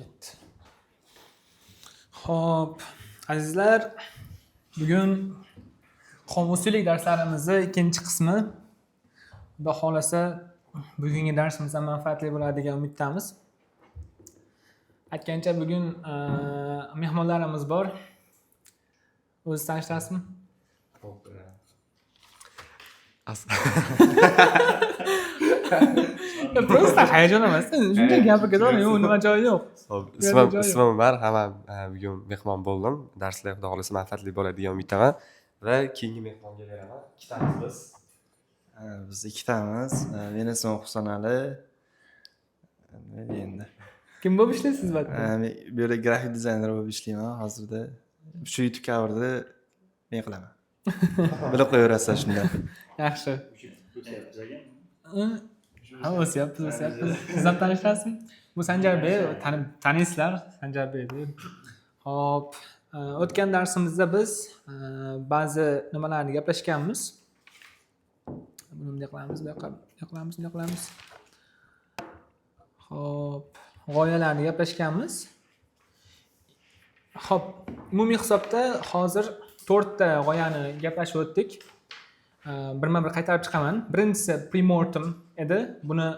Ketdi. Xo'p, azizlar, bugun qomusiylik darslarimizning ikkinchi qismi. Xudo xolasa, bugungi darsimiz ham manfaatli bo'ladi degan umiddamiz. Aytgancha bugun mehmonlarimiz bor. O'zingiz tanishtirasizmi? Просто hayajon emas. Shunday gapirib ketaman, yo'q, nima joyi yo'q. Ismim Umar, hamma bugun mehmon bo'ldim. Darslar xudo xolasa manfaatli bo'ladi degan umiddaman va keyingi mehmonga beraman. Ikkitamiz biz. Biz ikkitamiz. Meni ismim Husanali. Endi Kim bo'lib ishlaysiz batda? men bu yerda grafik dizayner bo'lib ishlayman hozirda. Shu YouTube coverda men qilaman. Bilib qo'yaverasizlar shunda. Yaxshi. Ha, o'syapmiz. Siz ham tanishasizmi? Bu Sanjarbek, taniysizlar Sanjarbekni. Hop, o'tgan darsimizda biz ba'zi nimalarni gaplashganmiz. Buni bunday qilamiz. Hop, g'oyalarni gaplashganmiz. Hop, umumiy hisobda hozir 4 ta g'oyani gaplashib o'tdik. Birma-bir qaytarib chiqaman. Birinchisi premortem edi. Buni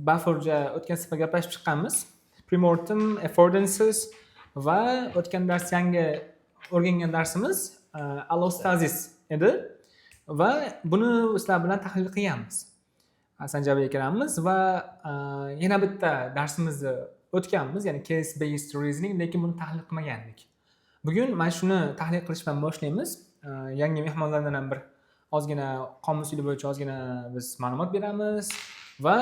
bufferja o'tgan safar gaplashib chiqqanmiz. Premortem, affordances va o'tgan dars yangi o'rgangan darsimiz allostasis edi va buni sizlar bilan tahlil qilganmiz. Sanjarbek akamiz va yana bitta darsimizni o'tganmiz, ya'ni case based reasoning, lekin buni tahlil qilmagandik. Bugun mana shuni tahlil qilish bilan boshlaymiz. Yangi mehmonlardan ham bir ozgina qomusiylik bo'yicha ozgina biz ma'lumot beramiz va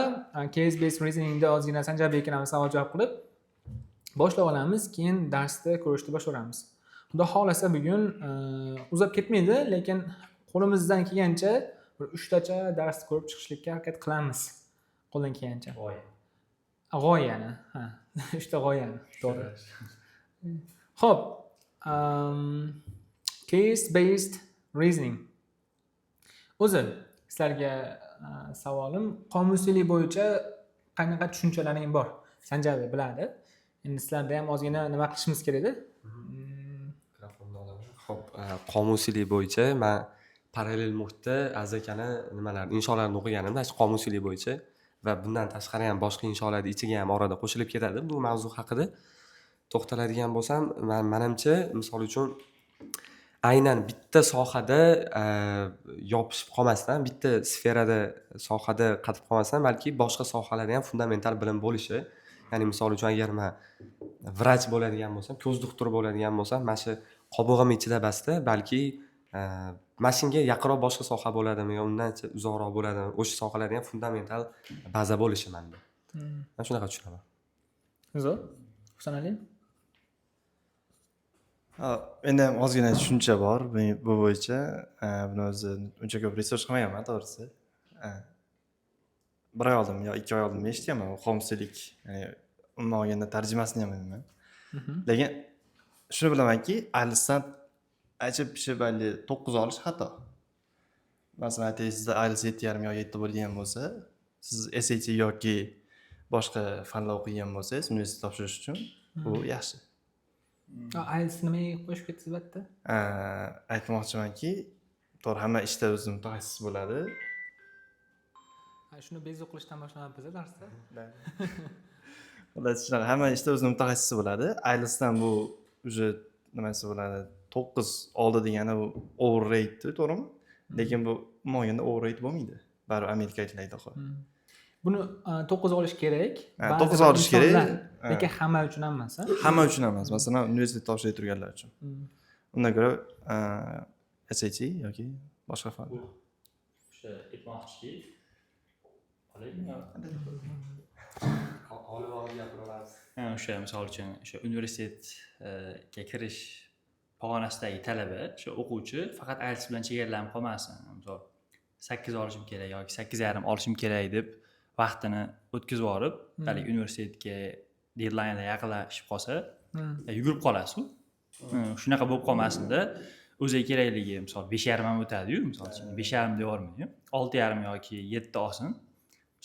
case based reasoningda ozgina Sanjarbek akamiz savol javob qilib boshlab olamiz, keyin darsda ko'rishni boshlaymiz. Xudo xolasa bugun uzab ketmaydi, lekin qo'limizdan kelgancha bir 3 tacha dars ko'rib chiqishlikka harakat qilamiz. Qo'ldan kelgancha. G'oyani. Ha, 3 ta g'oyani, to'g'ri. Xo'p, case based reasoning. O'zi sizlarga savolim, qomusiylik bo'yicha qanaqa tushunchalaring bor? Sanjarbek biladi. Endi sizlarda ham ozgina nima qilishimiz kerak edi? Xo'p, qomusiylik bo'yicha men parallel muhitda azakani nimalarni insholarini o'qiganimda, qomusiylik bo'yicha va bundan tashqari ham boshqa insholarning ichiga ham orada qo'shilib ketadi. Bu mavzu haqida to'xtaladigan bo'lsam, menimcha, misol uchun aynan bitta sohada yopishib qolmasdan, bitta sferada, sohada qatib qolmasdan, balki boshqa sohalarda ham fundamental bilim bo'lishi. Ya'ni misol uchun agar men vrach bo'ladigan bo'lsam, ko'z doktori bo'ladigan bo'lsam, mana shu qobig'im ichida basda, balki mashinga yaqinroq boshqa soha bo'ladimi yo undan uzoqroq bo'ladimi, o'sha sohalarda ham fundamental baza bo'lishi menda. Men shunaqa tushunaman. Zo'r. Husanali? Endi ham ozgina tushuncha bor bu bo'yicha. Buni o'zi uncha ko'p research qilmaganman, to'g'risi. Bir oy oldin yo 2 oy oldin eshitganman qomusiylik, ya'ni umuman olganda tarjimasini ham bilmayman. Lekin shuni bilamanki, IELTSdan ajib pishib 9 olish xato. Masalan, sizda IELTS 7,5 yo 7 bo'lgan bo'lsa, siz SAT yoki boshqa fanlar o'qigan bo'lsangiz, universitet topshirish uchun bu yaxshi. IELTS nimaga qo'shib ketdingiz batda? Aytmoqchimanki, to'g'ri, hamma ishda o'zi mutaxassis bo'ladi. Shuni bezu qilishdan boshlanamiz darsda. Xulosa shunaqa, hamma ishda o'zi mutaxassisi bo'ladi. IELTSdan bu uje nimasi bo'ladi? 9 oldi degani u overrate, to'g'rimi? Lekin bu umuman overrate bo'lmaydi. Baribir amerikaliklarda qo'y. Buni 9 olish kerak. 9 olish kerak. Lekin hamma uchun emas, ha? Hamma uchun emas. Masalan, universitet topshirib turganlar uchun. Undan ko'ra SAT yoki boshqa fan. O'sha aytmoqchiki, o'sha misol uchun o'sha universitetga kirish pog'onasidagi talaba, o'sha o'quvchi faqat IELTS bilan chegaralanib qolmasin. Misol 8 olishim kerak yoki 8,5 olishim kerak deb vaqtini o'tkazib yorib, balki universitetga deadline'ga yaqinlashib qolsa, yugurib qolasiz-ku. Shunaqa bo'lib qolmasin-da, o'ziga kerakligi misol 5,5 ham o'tadi-yu, misol uchun 5,5 deyormaydi. 6,5 yoki 7 olsin.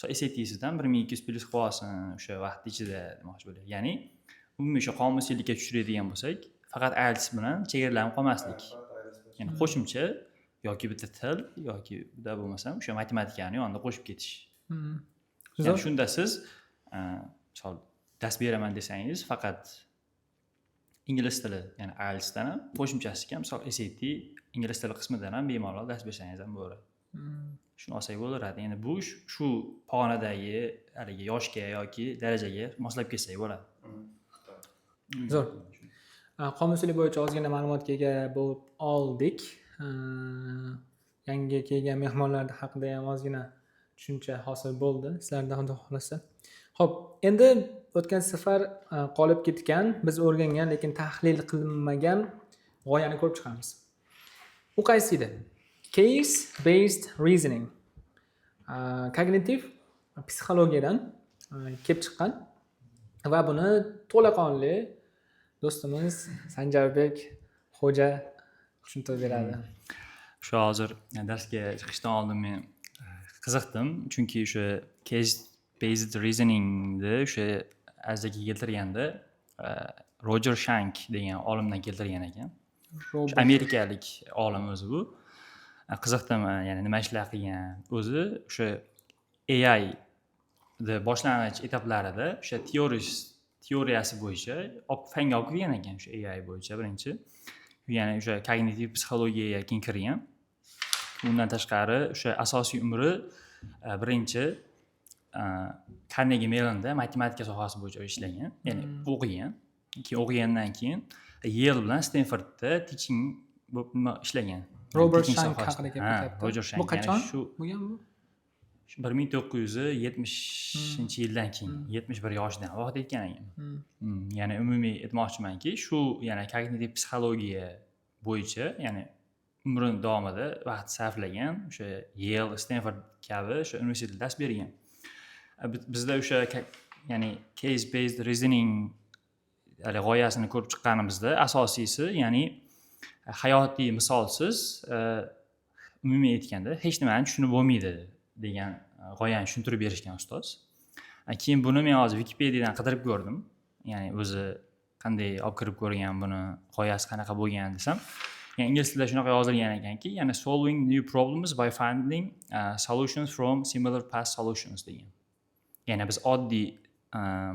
o'sha SAT'sidan 1200 plyus qilib olsin o'sha vaqt ichida demoqchi bo'lyapti. Ya'ni umumiy o'sha qomusiylikka tushiradigan bo'lsak, faqat IELTS bilan chegaralanib qolmaslik. Ya'ni qo'shimcha yoki bitta til yoki bitta bo'lmasam o'sha matematikani yonida qo'shib ketish. Ya'ni shunda siz misol dars beraman desangiz, faqat ingliz tili, ya'ni IELTSdan ham qo'shimchasiga misol SAT ingliz tili qismidan ham bemalol dars bersangiz ham bo'ladi. Shuni olsak bo'laveradi. Endi bu shu pog'onadagi haligi yoshga yoki darajaga moslab ketsak bo'ladi. Zo'r. Qomusiylik bo'yicha ozgina ma'lumotga ega bo'lib oldik. Yangi kelgan mehmonlar haqida ham ozgina tushuncha hosil bo'ldi sizlardan, xudo xolasa. Xo'p, endi o'tgan safar qolib ketgan, biz o'rgangan lekin tahlil qilinmagan g'oyani ko'rib chiqamiz. U qaysi edi? Case based reasoning. Kognitiv psixologiyadan kelib chiqqan va buni to'laqonli do'stimiz Sanjarbek xo'ja tushuntirib beradi. Shu hozir darsga chiqishdan oldin men qiziqdim, chunki o'sha case based reasoningni o'sha azzaga keltirganda Roger Shank degan olimdan keltirgan ekan. Amerikalik olim o'zi bu. Qiziqdim, ya'ni nima ishlar qilgan. O'zi o'sha AI da boshlang'ich etaplarida o'sha teoriyasi bo'yicha fanga olib kirgan ekan, o'sha AI bo'yicha birinchi. Ya'ni o'sha kognitiv psixologiyaga keyin kirgan. Undan tashqari o'sha asosiy umri birinchi Carnegie Mellonda matematika sohasi bo'yicha ishlagan, ya'ni o'qigan. Keyin o'qigandan keyin Yale bilan Stanfordda teaching bo'lib ishlagan. Robert Shank haqida gapiryapti. Roger Shank. Bu qachon shu bo'lgan bu? 1970-yildan keyin 71 yoshida vafot etgan ekan. Ya'ni umumiy aytmoqchimanki, shu yana kognitiv psixologiya bo'yicha, ya'ni umri davomida vaqt sarflagan, o'sha Yale, Stanford kabi o'sha universitetda dars bergan. Bizda o'sha ya'ni case based reasoning g'oyasini ko'rib chiqqanimizda asosiysi, ya'ni hayotiy misolsiz umumiy aytganda hech nimani tushunib bo'lmaydi degan g'oyani tushuntirib berishgan ustoz. Keyin buni men hozir Wikipediyadan qidirib ko'rdim. Ya'ni o'zi qanday olib kirib ko'rgan, buni g'oyasi qanaqa bo'lgan desam, ya'ni ingliz tilida shunaqa yozilgan ekanki, ya'ni solving new problems by finding solutions from similar past solutions degan. Ya'ni biz oddiy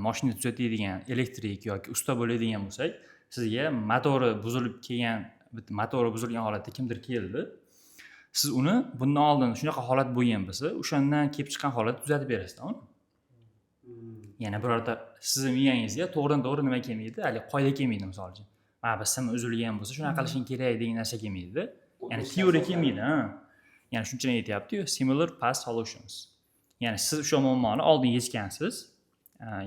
mashina tuzatadigan elektrik yoki usta bo'ladigan bo'lsak, sizga motori buzilib kelgan, bitta motori buzilgan holatda kimdir keldi. Siz uni bundan oldin shunaqa holat bo'lgan bo'lsa, o'shandan kelib chiqqan holatda tuzatib berasiz, uni. Ya'ni birorta sizning miyangizga to'g'ridan-to'g'ri nima kelmaydi, hali qoida kelmaydi misol uchun. Mana bu sim uzilgan bo'lsa, shunaqa qilishing kerak degan narsa kelmaydi. Ya'ni teoriya kelmaydi, ha. Ya'ni shunchalik aytyapti-yu, similar past solutions. Ya'ni siz o'sha muammoni oldin yechgansiz,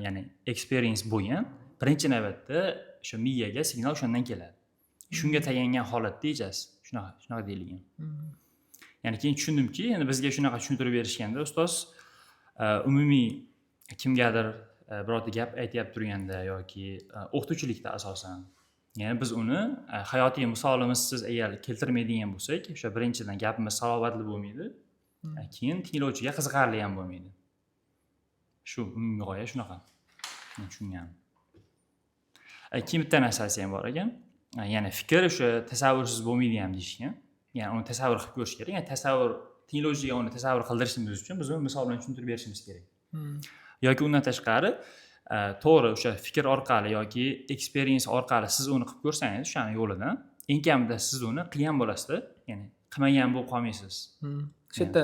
ya'ni experience bo'lgan, birinchi navbatda o'sha miyaga signal o'shandan keladi. Shunga tayangan holatda yechasiz. Shunaqa deyilgan. Ya'ni keyin tushundimki, endi bizga shunaqa tushuntirib berishganda ustoz umumiy kimgadir birorta gap aytib turganda yoki o'qituvchilikda asosan, ya'ni biz uni hayotiy misolimizsiz agar keltirmaydigan bo'lsak, o'sha birinchidan gapimiz salobatli bo'lmaydi, keyin tinglovchiga qiziqarli ham bo'lmaydi. Shu umumiy g'oya shunaqa. Men tushunganim. Keyin bitta narsasi ham bor ekan. Ya'ni fikr o'sha tasavvursiz bo'lmaydi ham deyishgan. Ya'ni uni tasavvur qilib ko'rish kerak. Ya'ni tasavvur tinglovchiga uni tasavvur qildirishimiz uchun biz uni misol bilan tushuntirib berishimiz kerak. Yoki undan tashqari to'g'ri o'sha fikr orqali yoki experience orqali siz uni qilib ko'rsangiz, o'shani yo'lidan eng kamida siz uni qilgan bo'lasiz-da, ya'ni qilmagan bo'lib qolmaysiz. Shu yerda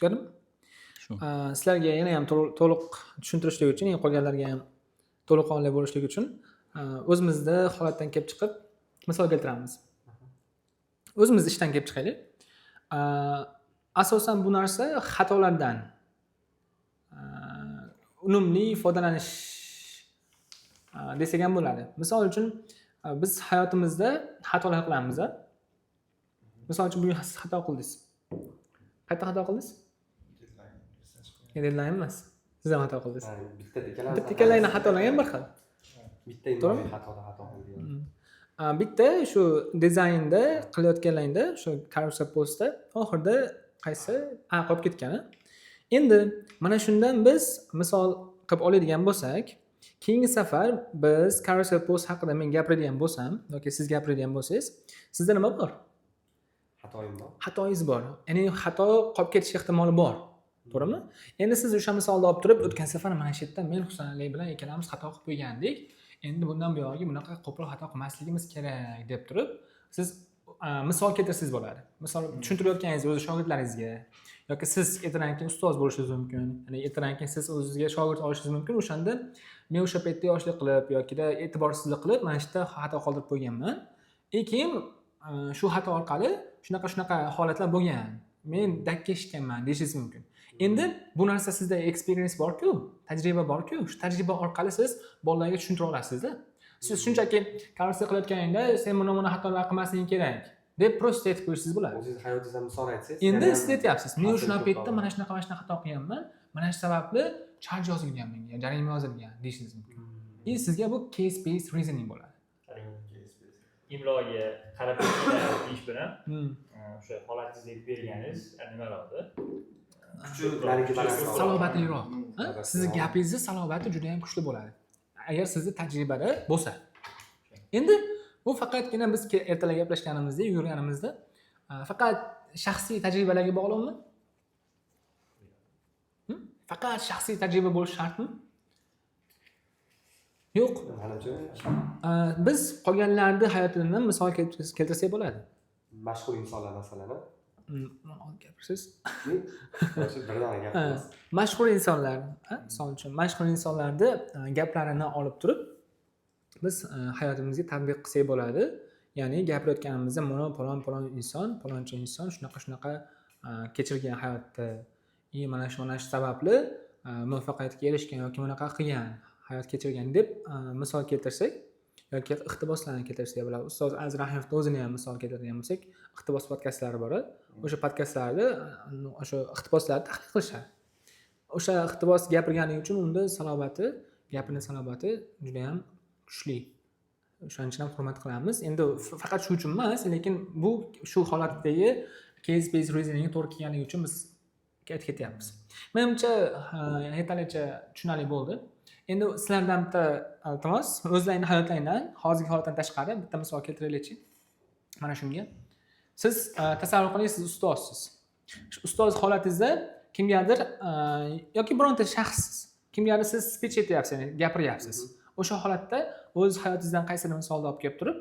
ko'rdim. Sizlarga yana ham to'liq tushuntirishlik uchun, qolganlarga ham to'liqonli bo'lishlik uchun o'zimizda holatdan kelib chiqib misol keltiramiz. O'zimiz ishdan kelib chiqaylik. Asosan bu narsa xatolardan unumli foydalanish desak ham bo'ladi. Misol uchun biz hayotimizda xatolar qilamiz. Misol uchun bugun xato qildingiz. Qayerda xato qildingiz? Deadline emas. Siz ham xato qildingiz. Bitta ikkalayni xatolangan bir xil. Bitta imloviy xato qilgan. Bitta shu dizaynda qilayotganlaringda, shu cursor postda oxirida qaysi qolib ketgani. Endi mana shundan biz misol qilib oladigan bo'lsak, keyingi safar biz carousel post haqida men gapiradigan bo'lsam yoki siz gapiradigan bo'lsangiz, sizda nima bor? Xatoyim bor. Xatoyingiz bor. Ya'ni xato qolib ketish ehtimoli bor. To'g'rimi? Endi siz o'sha misolni olib turib, o'tgan safar mana shu yerda men Husanali bilan ikkalamiz xato qilib qo'ygandik. Endi bundan buyog'iga bunaqa qo'pol xato qilmasligimiz kerak deb turib, siz misol keltirsangiz bo'ladi. Misol tushuntirayotganingiz o'zi shogirdlaringizga yoki siz ertadan keyin ustoz bo'lishingiz mumkin. Ya'ni ertadan keyin siz o'zingizga shogird olishingiz mumkin. O'shanda men o'sha paytda yoshlik qilib yokida e'tiborsizlik qilib mana shu yerda xato qoldirib qo'yganman. Keyin shu xato orqali shunaqa holatlar bo'lgan. Men dakka eshitganman deyishingiz mumkin. Endi bu narsa sizda experience bor-ku, tajriba bor-ku, shu tajriba orqali siz bolalarga tushuntira olasizda. Siz shunchaki carousel qilayotganingda sen buni xatolar qilmasliging kerak deb prosta aytib qo'yishingiz bo'ladi. O'zingiz hayotingizdan misol aytsangiz. Endi siz aytyapsiz, men o'sha paytda mana shunaqa xato qilganman, mana shu sababli charge yozilgan menga, jarima yozilgan deyishingiz mumkin. Sizga bu case based reasoning bo'ladi. Imloga qarab ish bilan o'sha holatingizni berganingiz nimalarda? Salobatliroq. Sizni gapingizni salobati juda ham kuchli bo'ladi. Agar sizni tajribada bo'lsa. Endi bu faqatgina biz ertalar gaplashganimizda, yurganimizda faqat shaxsiy tajribalarga bog'liqmi? Faqat shaxsiy tajriba bo'lishi shartmi? Yo'q. Biz qolganlarning hayotidan misol keltirsak bo'ladi. Mashhur insonlar masalan. Gapirsiz? Birdan gapiramiz. Mashhur insonlar, misol uchun mashhur insonlarni gaplarini olib turib biz hayotimizga tatbiq qilsak bo'ladi. Ya'ni gapirayotganimizda mana palon inson, palonchi inson shunaqa kechirgan hayotda, mana shu sababli muvaffaqiyatga erishgan yoki bunaqa qilgan, hayot kechirgan deb misol keltirsak yoki iqtiboslarni keltirsak bo'ladi. Ustoz Aziz Rahimovni o'zini ham misol keltiradigan bo'lsak, iqtibos podkastlari bor. O'sha podkastlarda o'sha iqtiboslarni tahlil qilishadi. O'sha iqtibos gapirgani uchun unda salobati, gapining salobati juda ham kuchli. O'shaning uchun ham hurmat qilamiz. Endi faqat shu uchun emas, lekin bu shu holatdagi case based reasoning to'g'ri kelganligi uchun biz aytib ketyapmiz. Menimcha yetarlicha tushunarli bo'ldi. Endi sizlardan bitta iltimos, o'zlaringning hayotlaringdan, hozirgi holatdan tashqari bitta misol keltiraylikchi. Mana shunga. Siz tasavvur qiling, siz ustozsiz. Shu ustoz holatingizda kimgadir yoki bironta shaxssiz, kimgadir siz speech aytyapsiz, gapiryapsiz. O'sha holatda o'z hayotingizdan qaysidir misolni olib kelib turib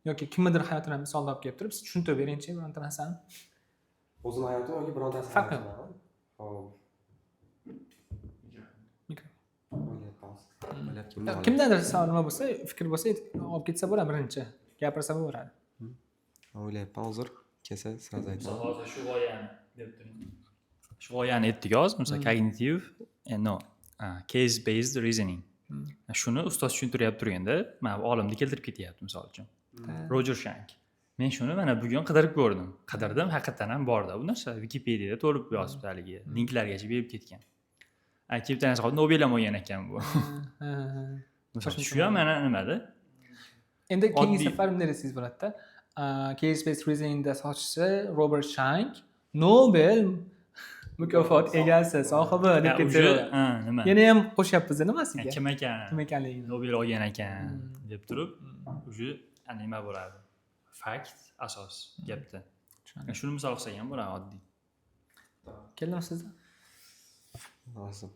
yoki kimnidir hayotidan misolni olib kelib turib siz tushuntirib beringchi bironta narsani. O'zim hayotim yoki birontasini. Farqi. Hop. Kimdandir savol nima bo'lsa, fikr bo'lsa olib ketsa bo'ladi birinchi. Gapirsa bo'laveradi. O'ylayapman hozir kelsa sraz aytaman. Hozir shu g'oyani deb turing. Shu g'oyani aytdik hozir, masalan cognitive case based reasoning. Shuni ustoz tushuntiryapti turganda, mana olimni keltirib ketyapti misol uchun. Roger Shank. Men shuni mana bugun qidirib ko'rdim. Qidirdim, haqiqatan ham bor-da. Bu narsa Wikipediyada to'lib yozibdi haligi, linklargacha berib ketgan. Aktivitani qolib Nobel ham olgan ekan bu. Shu ham mana nimada? Endi keyingi safar bunday desangiz bo'ladi-da. Case based reasoningda sochisi Robert Shank Nobel mukofot egasi, sohibi deb ketdi. Nima? Yana ham qo'shyapmiz nimasiga? Kim ekan? Kim ekanligini. Nobel olgan ekan deb turib, o'sha nima bo'ladi? Fakt asos gapda. Shuni misol qilsak ham bo'ladi oddiy. Keldimi sizda? Lozim.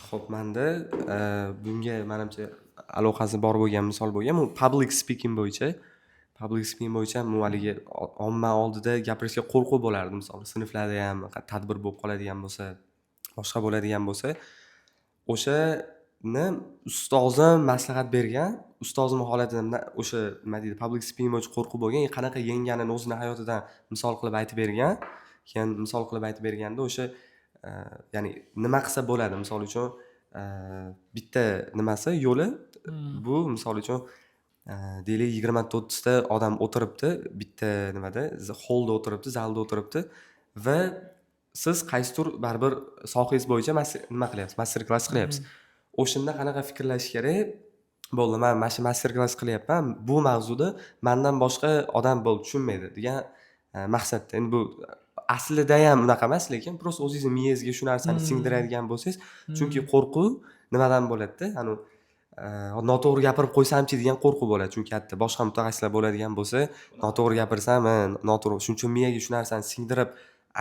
Xo'p, menda bunga menimcha aloqasi bor bo'lgan misol bo'lgan, u public speaking bo'yicha bu haligi omma oldida gapirishga qo'rquv bo'lardi, misol sinflarda ham tadbir bo'lib qoladigan bo'lsa, boshqa bo'ladigan bo'lsa, o'shani ustozim maslahat bergan, ustozim holatida o'sha nima deydi, public speaking bo'yicha qo'rquv bo'lgan, qanaqa yengganini o'zini hayotidan misol qilib aytib bergan. Keyin misol qilib aytib berganda o'sha ya'ni nima qilsa bo'ladi, misol uchun bitta nimasi yo'li bu misol uchun deylik 24 ta odam o'tiribdi, bitta nimada hollda o'tiribdi, zalda o'tiribdi va siz qaysidir baribir sohangiz bo'yicha nima qilyapsiz, master klass qilyapsiz. O'shanda qanaqa fikrlash kerak, bo'ldi, men mana shu master klass qilyapman. Bu mavzuda mendan boshqa odam bo'lib tushunmaydi degan maqsadda. Endi bu aslida ham unaqa emas, lekin просто o'zingizni miyangizga shu narsani singdiradigan bo'lsangiz, chunki qo'rquv nimadan bo'ladi-da? Noto'g'ri gapirib qo'ysamchi degan qo'rquv bo'ladi. Chunki katta boshqa mutaxassislar bo'ladigan bo'lsa, noto'g'ri gapirsam, noto'g'ri, shuning uchun miyaga shu narsani singdirib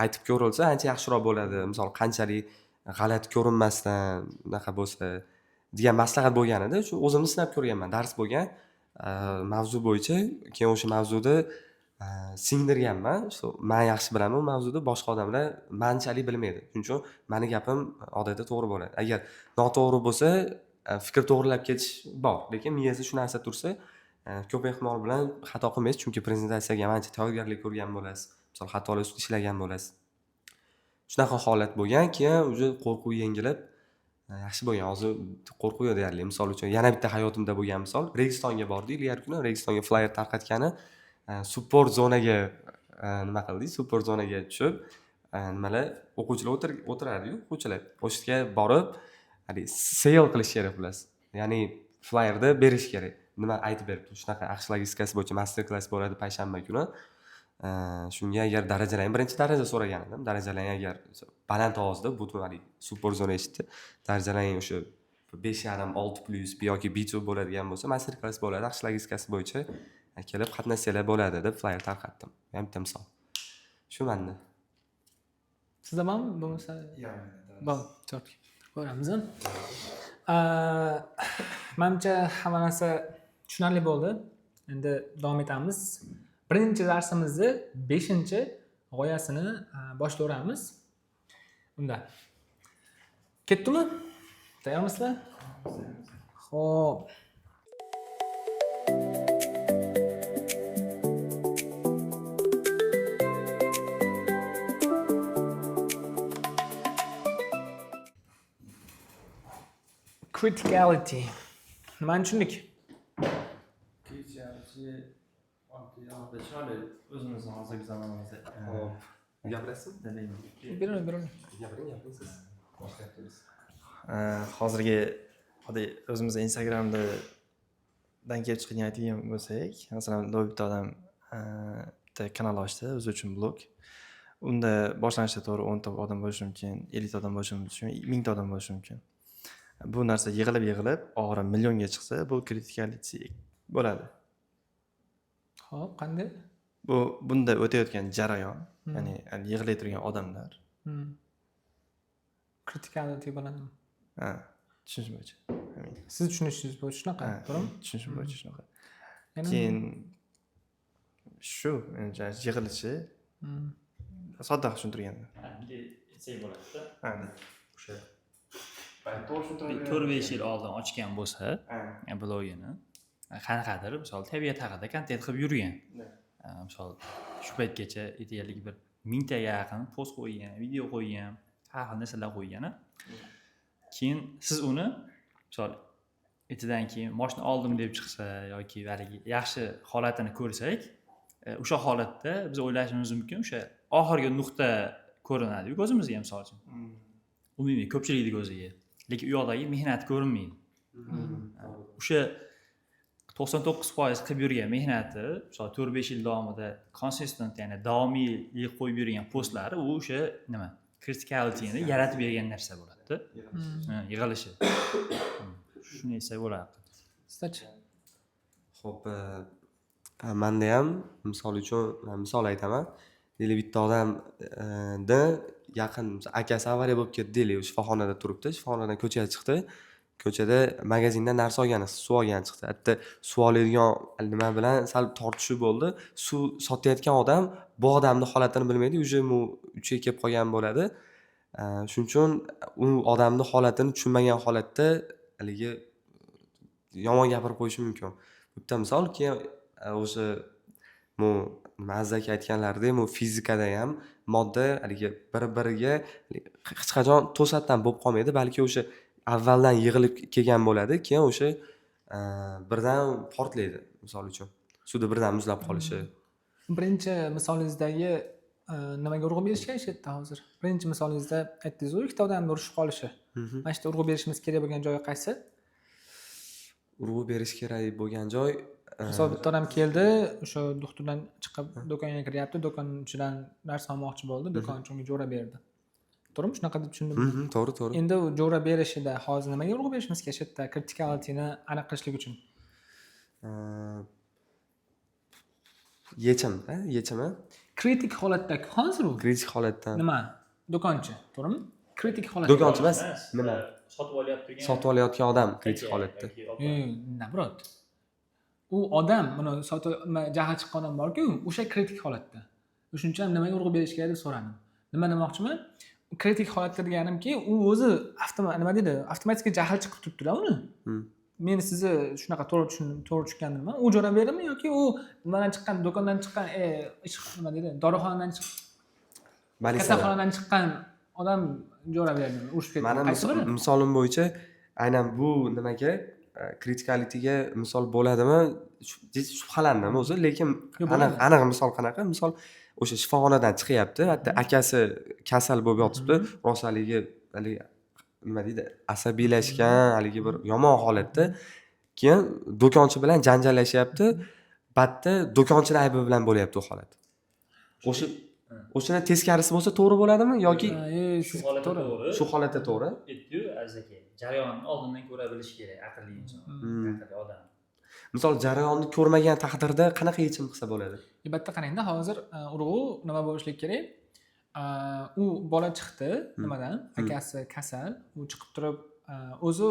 aytib ko'rilsa, ancha yaxshiroq bo'ladi. Misol qanchalik g'alati ko'rinmasdan unaqa bo'lsa degan maslahat bo'lganida, shu o'zimni sinab ko'rganman. Dars bo'lgan mavzu bo'yicha, keyin o'sha mavzuda singdirganman. Men yaxshi bilaman u mavzuda, boshqa odamlar manchalik bilmaydi. Shuning uchun meni gapim odatda to'g'ri bo'ladi. Agar noto'g'ri bo'lsa, fikr to'g'rilab ketish bor, lekin miyangizda shu narsa tursa, ko'p ehtimol bilan xato qilmaysiz, chunki prezentatsiyaga ham ancha tayyorgarlik ko'rgan bo'lasiz. Misol xatolar ustida ishlagan bo'lasiz. Shunaqa holat bo'lgan, keyin uje qo'rquv yengilib yaxshi bo'lgan. Hozir qo'rquv yo'q deyarli. Misol uchun yana bitta hayotimda bo'lgan misol, Registonga bordik, ilgari kuni Registonga flyer tarqatgani, support zonaga nima qildik? Support zonaga tushib, nimalar o'quvchilar o'tiradi-yu, o'quvchilar. O'sha yerga borib, sale qilish kerak bilasiz. Ya'ni flyerda berish kerak. Nima aytib beribdi? Shunaqa AQSh logistikasi bo'yicha master klass bo'ladi payshanba kuni. Shunga agar darajalang, birinchi daraja so'ragan edim. Darajalang agar baland ovozda butun support zona eshitdi. Darajalang o'sha 5,5 6+ yoki B2 bo'ladigan bo'lsa, master klass bo'ladi. AQSh logistikasi bo'yicha kelib qatnashsanglar bo'ladi deb flyer tarqatdim. Bu ham bitta misol. Shu menda. Sizda bormi bo'lmasa? Bor, chort. Ko'ramiz. Menimcha hamma narsa tushunarli bo'ldi. Endi davom etamiz. Birinchi darsimizni 5-g'oyasini boshlayveramiz. Unda. Ketdimi? Tayyormisizlar? Xo'p. Criticality. Nimani tushundik? O'zimizni hozirgi zamonimizda Gapirasizmi? Bering. Gapiring siz. hozirgi o'zimiz Instagramdan kelib chiqadigan aytadigan bo'lsak, masalan, bitta odam bitta kanal ochdi, o'zi uchun blog. Unda boshlanishda to'g'ri 10 ta odam bo'lishi mumkin, 50 ta odam bo'lishi mumkin, 1000 ta odam bo'lishi mumkin. Bu narsa yig'ilib, oxiri millionga chiqsa, bu criticality bo'ladi. Xo'p, qanday? Bunda o'tayotgan jarayon, ya'ni yig'ilib turgan odamlar. Criticality bo'ladimi? Ha, tushunish bo'yicha. Siz tushunishingiz bo'yicha shunaqa, to'g'rimi? Tushunish bo'yicha shunaqa. Yana Keyin shu yig'ilishi sodda tushuntirganda. Etsak bo'ladi-da. Ha. O'sha 4-5 yil oldin ochgan bo'lsa, blogini qanaqadir, misol tabiat haqida kontent qilib yurgan. Misol shu paytgacha aytaylik bir 1000 ta yaqin post qo'ygan, video qo'ygan, har xil narsalar qo'ygan. Keyin siz uni misol etidan keyin mashina oldim deb chiqsa yoki valigi yaxshi holatini ko'rsak, o'sha holatda biz o'ylashimiz mumkin, o'sha oxirgi nuqta ko'rinadi ko'zimizga, misol uchun. Umumiy ko'pchilikning ko'ziga. Lekin u yoqdagi mehnat ko'rinmaydi. O'sha 99% qilib yurgan mehnati, misol 4-5 yil davomida consistent, ya'ni davomiylik qo'yib yurgan postlari, u o'sha nima? Criticality'ni yaratib bergan narsa bo'ladi-da. Yig'ilishi. Shuni esa bo'ladi. Sizdachi? Xo'p, menda ham misol uchun misol aytaman. Deylik bitta odamda yaqin akasi avariya bo'lib ketdi deylik, shifoxonada turibdi, shifoxonadan ko'chaga chiqdi. Ko'chada magazindan narsa olgan, suv olgan chiqdi. Hatto suv oladigan nima bilan sal tortishib bo'ldi. Suv sotayotgan odam bu odamning holatini bilmaydi, uje u uchiga kelib qolgan bo'ladi. Shuning uchun u odamning holatini tushunmagan holatda haligi yomon gapirib qo'yishi mumkin. Bitta misol, keyin o'sha Mazaki aytganlaridek, fizikada ham modda haligi bir-biriga hech qachon to'satdan bo'lib qolmaydi, balki o'sha avvaldan yig'ilib kelgan bo'ladi, keyin o'sha birdan portlaydi, misol uchun. Suvda birdan muzlab qolishi. Birinchi misolingizdagi nimaga urg'u berishgan shu yerda hozir? Birinchi misolingizda aytdingiz-ku, ikkita odamni urishib qolishi. Mana shu yerda urg'u berishimiz kerak bo'lgan joyi qaysi? urg'u berish kerak bo'lgan joy Misol bitta odam keldi, o'sha doktordan chiqib do'konga kiryapti, do'kon ichidan narsa olmoqchi bo'ldi, do'konchi unga jo'ra berdi. To'g'rimi? Shunaqa deb tushundimmi? to'g'ri to'g'ri. Endi u jo'ra berishida hozir nimaga urg'u berishimiz kerak? Shu yerda criticality'ni aniq qilishlik uchun. Yechimi Kritik holatda hozir u kritik holatdan nima? Do'konchi, to'g'rimi? Kritik holatda. do'konchi emas, nima? Sotib olyapti degan. Sotib olayotgan odam kritik holatda. Nabrot. U odam, buni jahli chiqqan odam borku, o'sha kritik holatda. O'shuning uchun nimaga urg'u berish kerak deb so'radim. Nima demoqchiman? Kritik holatda deganimki, u o'zi nima deydi? Avtomatik jahli chiqib turibdi-da uni. Men sizni shunaqa to'g'ri tushunganimmi? U jo'ra berdimi yoki u nimadan chiqqan, do'kondan chiqqan, nima deydi? Dorixonadan chiqqan, kasalxonadan chiqqan odam jo'ra berdimi? Urushib ketdi. Mani misolim bo'yicha aynan bu nimaga criticality'ga misol bo'ladimi? Shubhalandim o'zi, lekin aniq misol qanaqa? Misol o'sha shifoxonadan chiqyapti, hatto akasi kasal bo'lib yotibdi, rosaligi haligi nima deydi, asabiylashgan, haligi bir yomon holatda. Keyin do'konchi bilan janjallashyapti. Batda do'konchining aybi bilan bo'lyapti u holat. O'shani teskarisi bo'lsa to'g'ri bo'ladimi yoki Shu holatda to'g'ri. shu holatda to'g'ri? Aytdi-yu, azaki. Jarayonni oldindan ko'ra bilish kerak aqlli inson, aqlli odam. Misol jarayonni ko'rmagan taqdirda qanaqa yechim qilsa bo'ladi? Albatta qarangda, hozir urg'u nima bo'lishlik kerak? U bola chiqdi nimadan? Akasi kasal, u chiqib turib o'zi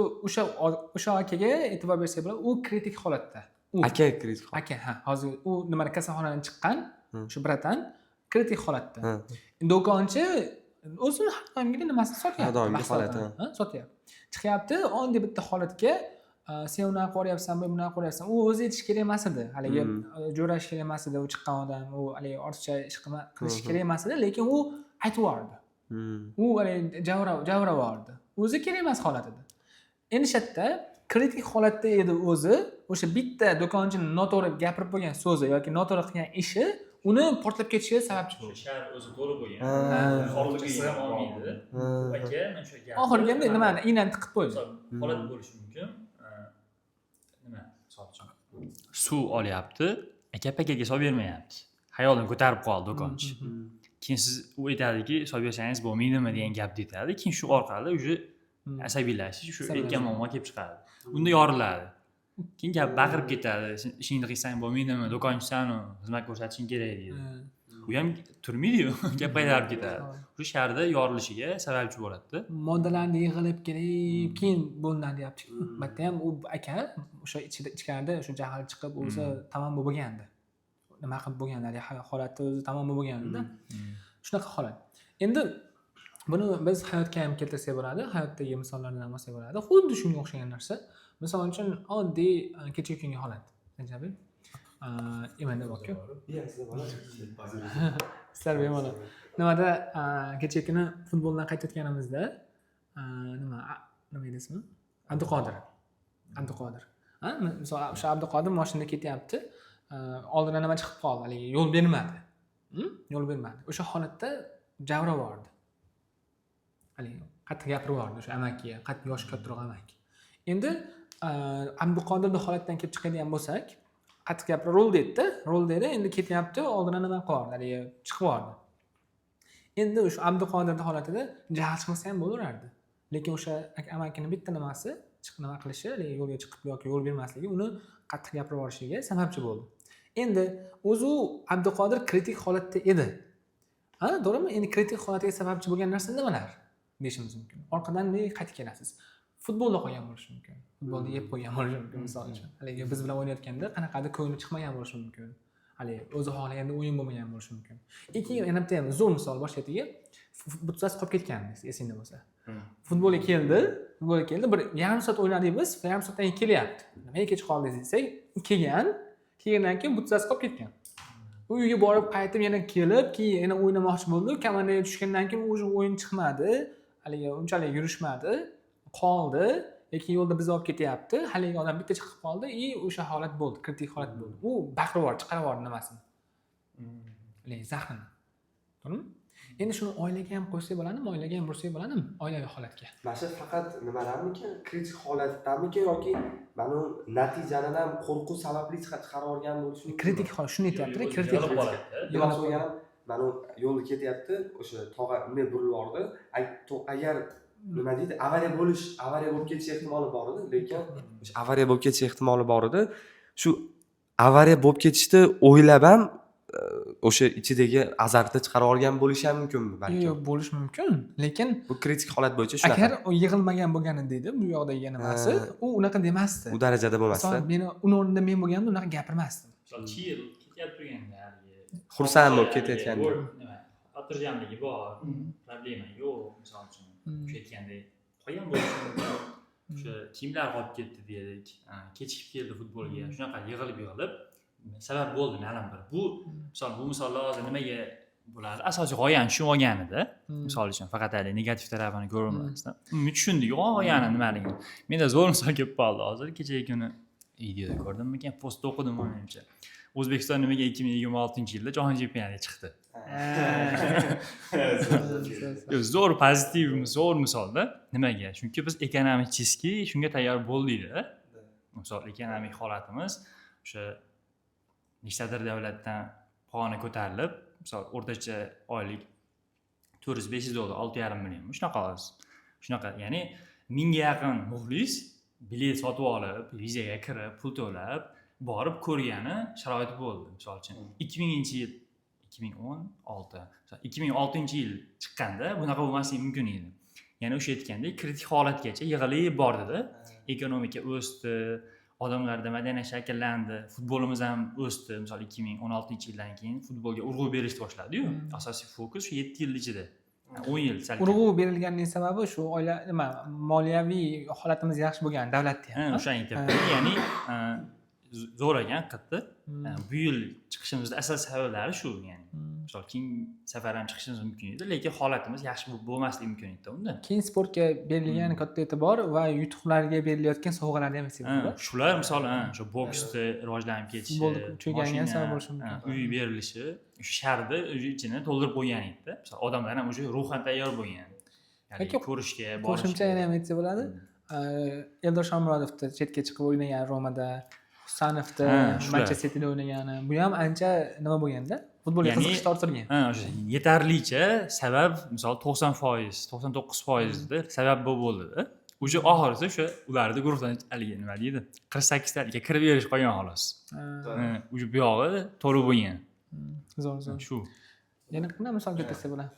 o'sha akaga e'tibor bersak bo'ladi, u kritik holatda. Aka kritik holat. Aka, hozir u nimani kasalxonadan chiqqan, shu bratan kritik holatda. Do'konchi o'zini har doimgidek nimasini sotyapti. Har doimgi holati. Sotyapti. Chiqyapti, oddiy bitta holatga sen unaqa qo'ryapsan, bu bunaqa qo'ryapsan. U o'zi aytish kerak emas edi. Haligi jo'rash kerak emas edi, u chiqqan odam, u haligi ortiqcha ish qilish kerak emas edi, lekin u aytib yubordi. U haligi javravordi. O'zi kerak emas holat edi. Endi shu yerda kritik holatda edi o'zi, o'sha bitta do'konchining noto'g'ri gapirib qo'ygan so'zi yoki noto'g'ri qilgan ishi uni portlab ketishiga sababchi bo'ldi. Shahar o'zi to'g'ri bo'lgan. Oxirgi sig'im olmaydi. Aka, men shu gap. Oxirgi endi nimani inani tiqib qo'ydi. Holat bo'lishi mumkin. Nima? Misol uchun suv olyapti, aka pakaga solib bermayapti. Xayolini ko'tarib qoldi do'konchi. Keyin siz u aytadiki, solib bersangiz bo'lmaydimi degan gapni aytadi. Keyin shu orqali уже asabiylashish, shu aytgan muammo kelib chiqadi. Unda yoriladi. Keyin gap baqirib ketadi. Ishingni qilsang bo'lmaydimi? Do'konchisan-ku, xizmat ko'rsatishing kerak deydi. U ham turmaydi-yu, gap qaytarib ketadi. Shu shaharda yorilishiga sababchi bo'ladi-da. Moddalarni yig'ilib kelib, keyin bo'linadi deyapti. Bitta ham u aka o'sha ichkarida o'sha jahli chiqib o'zi tamom bo'lgandi. Nima qilib bo'lgandi, holatda o'zi tamom bo'lgandi-da. Shunaqa holat. Endi buni biz hayotga ham keltirsak bo'ladi, hayotdagi misollardan olsak bo'ladi. Xuddi shunga o'xshagan narsa. Misol uchun oddiy kechagi kungi holat. Jabil. Imanda bor-ku. Sizlar bemalol. Nimada kechagi kuni futboldan qaytayotganimizda nima edi ismi? Abduqodir. Misol o'sha Abduqodir mashinada ketyapti. Oldidan nima chiqib qoldi, haligi yo'l bermadi. Yo'l bermadi. O'sha holatda javravordi. Haligi qattiq gapirvordi o'sha amakiga, qattiq yoshi kattaroq amaki. Endi Abduqodirning holatdan kelib chiqadigan bo'lsak, qattiq gapira rol dedi, endi ketyapti, oldidan nima qildi, haligi chiqib bordi. Endi o'sha Abduqodirning holatida jahl chiqmasa ham bo'lardi. Lekin o'sha amakining bitta nimasi, nima qilishi, haligi yo'lga chiqib yoki yo'l bermasligi uni qattiq gapirib yuborishiga sababchi bo'ldi. Endi o'zi Abduqodir kritik holatda edi. To'g'rimi? Endi kritik holatga sababchi bo'lgan narsa nimalar deyishimiz mumkin. Orqadan qaytib kelasiz. Futbolda qolgan bo'lishi mumkin. Futbolni yeb qo'ygan bo'lishi mumkin, misol uchun. Haligi biz bilan o'ynayotganda qanaqadir ko'ngli chiqmagan bo'lishi mumkin. Haligi o'zi xohlaganda o'yin bo'lmagan bo'lishi mumkin. Keyin yana bitta ham zo'r misol bosh ketiga butsasi qolib ketgan, esingda bo'lsa. Futbolga keldi, bir yarim soat o'ynadik biz, yarim soatdan keyin kelyapti. Nimaga kech qoldingiz desak, kelgandan keyin butsasi qolib ketgan. U uyga borib qaytib yana kelib, keyin yana o'ynamoqchi bo'ldi. Komandaga tushgandan keyin o'sha o'yin chiqmadi. Haligi unchalik yurishmadi. Qoldi, lekin yo'lda biz olib ketyapti. Haligi odam bitta chiqib qoldi, o'sha holat bo'ldi, kritik holat bo'ldi. U baqirib chiqarib yubordi nimasini. Haligi zahrini. To'g'rimi? Endi shuni oilaga ham qo'ysak bo'ladimi, oilaga ham ursak bo'ladimi, oilaviy holatga? Mana shu faqat nimalarmikan, kritik holatdamikan yoki mana natijadan ham qo'rquv sababli chiqarib olgan bo'lishi mumkin. Kritik holat shuni aytyapti-da, kritik Yig'ilib holat. qoladi. Demoqchi bo'lganim, mana yo'lda ketyapti, o'sha tog'a unday burilib bordi. Agar nima deydi, avariya bo'lib ketish ehtimoli bor edi, lekin o'sha avariya bo'lib ketish ehtimoli bor edi. Shu avariya bo'lib ketishni o'ylab ham o'sha ichidagi azartni chiqarib olgan bo'lishi ham mumkinmi balki? Yo'q, bo'lishi mumkin, lekin Bu kritik holat bo'yicha shunaqa. agar u yig'ilmagan bo'lgan deydi, bu yoqdagi nimasi, u unaqa demasdi. U darajada bo'lmasdi. Masalan, meni uni o'rnida men bo'lganimda unaqa gapirmasdim. Misol chill ketyapti turganda haligi Xursand bo'lib ketayotganda. nima xotirjamligi bor, problema yo'q, misol uchun o'sha aytgandek qolgan bo'lishi mumkin. O'sha kimlar qolib ketdi dedik, kechikib keldi futbolga, shunaqa yig'ilib sabab bo'ldi ma'lum bir. Bu misollar hozir nimaga bo'ladi? Asosiy g'oyani shu olganida, misol uchun faqat hali negativ tarafini ko'rmasdan. Uni tushundik, g'oyani nimaligini. Menda zo'r misol kelib qoldi hozir. Kechagi kuni videoda ko'rdimmikan, postda o'qidim menimcha. O'zbekiston nimaga 2026-yilda jahon chempionatiga chiqdi? Zo'r pozitiv, zo'r misolda. Nimaga? Chunki biz ekonomически shunga tayyor bo'ldik-da. Misol ekonomik holatimiz o'sha nechtadir davlatdan pog'ona ko'tarilib, misol o'rtacha oylik $400-500, 6,5 million. Shunaqa hozir. Shunaqa, ya'ni 1000 ga yaqin muxlis bilet sotib olib, vizaga kirib, pul to'lab, borib ko'rgani sharoit bo'ldi. Misol uchun 2000-yil 2006-yil chiqqanda bunaqa bo'lmasligi mumkin edi. Ya'ni o'sha aytgandek, kritik holatgacha yig'ilib bordida, ekonomika o'sdi, odamlarda madaniyat shakllandi, futbolimiz ham o'sdi. Misol 2016-yildan keyin futbolga urg'u berishni boshladi-yu. Asosiy fokus shu 7 yil ichida. 10 yil salkam. Urg'u berilganining sababi shu oila moliyaviy holatimiz yaxshi bo'lgan davlatda ham. O'shani aytyapman. Ya'ni zo'r ekan qattiq. Bu yil chiqishimizning asal sabablari shu, ya'ni. Misol keyingi safar ham chiqishimiz mumkin edi, lekin holatimiz yaxshi bo'lmasligi mumkin edi unda. Keyin sportga berilgan katta e'tibor va yutuqlarga berilayotgan sovg'alarni ham hisobga. Shular misol, o'sha boksda rivojlanib ketishi, futbol cho'ganiga sabab bo'lishi mumkin. Uy berilishi, sharni ichini to'ldirib qo'ygan edi. Misol odamlar ham o'sha ruhan tayyor bo'lgan. Ya'ni ko'rishga, borishga. Qo'shimcha yana ham aytsa bo'ladi. Eldor Shomurodovni chetga chiqib o'ynagan Romada, Husanovni Manchester Cityda o'ynagani, bu ham ancha nima bo'lganda, futbolga qiziqish orttirgan. O'sha yetarlicha sabab, misol 90%, 99% sabab bo'ldi. O'sha oxirida o'sha ularni guruhdan haligi nima deydi? 48 talikka kirib berish qolgan xolos. O'sha bu yog'i to'lib bo'lgan. Zo'r. Shu. Yana qanday misol keltirsa bo'ladi?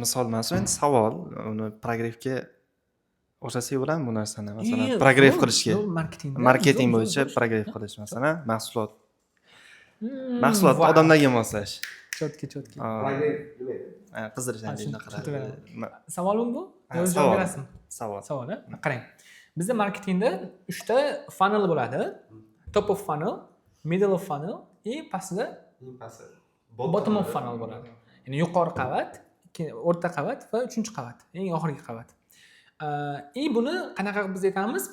Misol emas, endi savol, uni progressga o'xshatsak bo'ladimi bu narsani? Masalan, progress qilishga. Marketing bo'yicha progress qilish, masalan, mahsulot odamlarga moslash. Chotki. Qizdirish deydi qaradi. Savolmi bu? Yo'q, javob berasizmi? Savol. Qarang. Bizda marketingda 3 ta funnel bo'ladi. Top of funnel, middle of funnel va pastda bottom of funnel bo'ladi. Ya'ni yuqori qavat, o'rta qavat va 3-qavat, eng oxirgi qavat. Buni qanaqa biz aytamiz?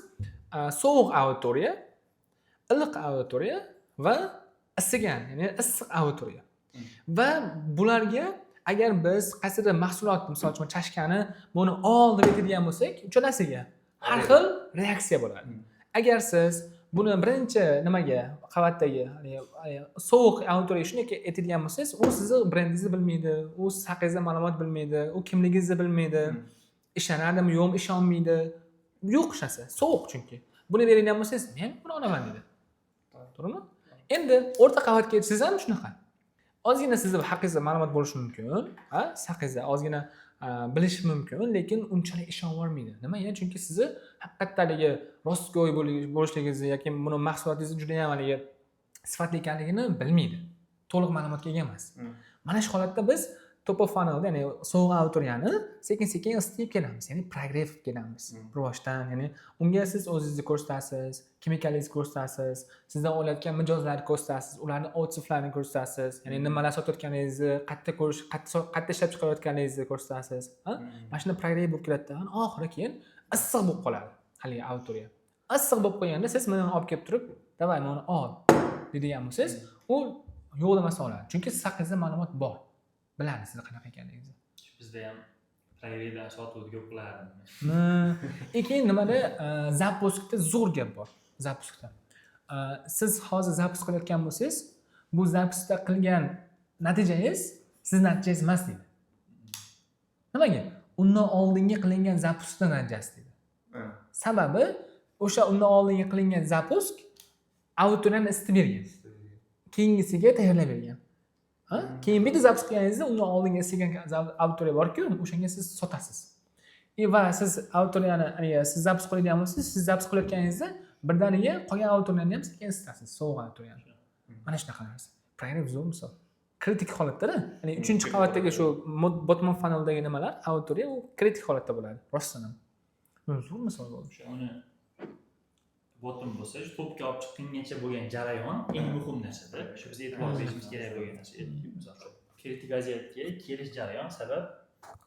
Sovuq auditoriya, iliq auditoriya va isigan, ya'ni issiq auditoriya. Va bularga agar biz qaysidir mahsulot, misol uchun chashkani buni olib aytadigan bo'lsak, uchalasiga har xil reaksiya bo'ladi. Agar siz buni birinchi nimaga qavatdagi sovuq auditoriya shunday aytadigan bo'lsangiz, u sizni brendingizni bilmaydi, u siz haqingizda ma'lumot bilmaydi, u kimligingizni bilmaydi, ishonadimi yo'qmi ishonmaydi. Yo'q shunisi, sovuq chunki. Buni beradigan bo'lsangiz, men buni olaman dedi. To'g'rimi? Endi o'rta qavatga kelsangiz ham shunaqa. Ozgina sizni haqingizda ma'lumot bo'lishi mumkin, siz haqingizda ozgina bilish mumkin, lekin unchalik ishonib olmaydi. Nima? Ya'ni chunki sizni haqiqatdagi rostgo'y bo'lishligingizni yoki buni mahsulotingizni juda ham haligi sifatli ekanligini bilmaydi. To'liq ma'lumotga ega emas. Mana shu holatda biz top of funnel, ya'ni sovuq auditoriyani sekin-sekin isitib kelamiz, ya'ni progress qilib kelamiz. Rivojdan, ya'ni unga siz o'zingizni ko'rsatasiz, kim ekanligingizni ko'rsatasiz, sizdan olayotgan mijozlarni ko'rsatasiz, ularni otsiflarini ko'rsatasiz, ya'ni nimalar sotayotganingizni, qayerda ishlab chiqarayotganingizni ko'rsatasiz. Mana shunda progress bo'lib keladi. Oxiri keyin issiq bo'lib qoladi haligi auditoriya. Issiq bo'lib qolganda siz meni olib kelib turib, "Davay, meni ol" deydigan bo'lsangiz, u yo'q demasa oladi. Chunki siz haqingizda ma'lumot bor. biladi sizni qanaqa ekanligingizni. Bizda ham proveriydan sotuvni ko'p qilardi. Keyin nimada zapuskda zo'r gap bor. Zapuskda. Siz hozir zapus qilayotgan bo'lsangiz, bu zapusda qilgan natijangiz siz natijangiz emas deydi. Nimaga? Undan oldingi qilingan zapusda natijasi deydi. Sababi o'sha undan oldingi qilingan zapusk autoriyani isitib bergan. Keyingisiga tayyorlab bergan. Keyin bitta zapus qilganingizda undan oldingi isitgan autoriya bor-ku, o'shanga siz sotasiz. Va siz autoriyani, siz zapus qilayotgan bo'lsangiz, siz zapus qilayotganingizda birdaniga qolgan autoriyani ham sekin isitasiz, sovuq autoriyani. Mana shunaqa narsa. Program zo'r misol. Kritik holatda-da, 3-qavatdagi shu bottom funnel'dagi nimalar, autoriya u kritik holatda bo'ladi, rostdan ham. Zo'r misol bo'ldi. O'sha uni bottom bo'lsa, shu to'pga olib chiqqungacha bo'lgan jarayon eng muhim narsada. Shu biz e'tibor berishimiz kerak bo'lgan narsa. Misol shu kritik vaziyatga kelish jarayon sabab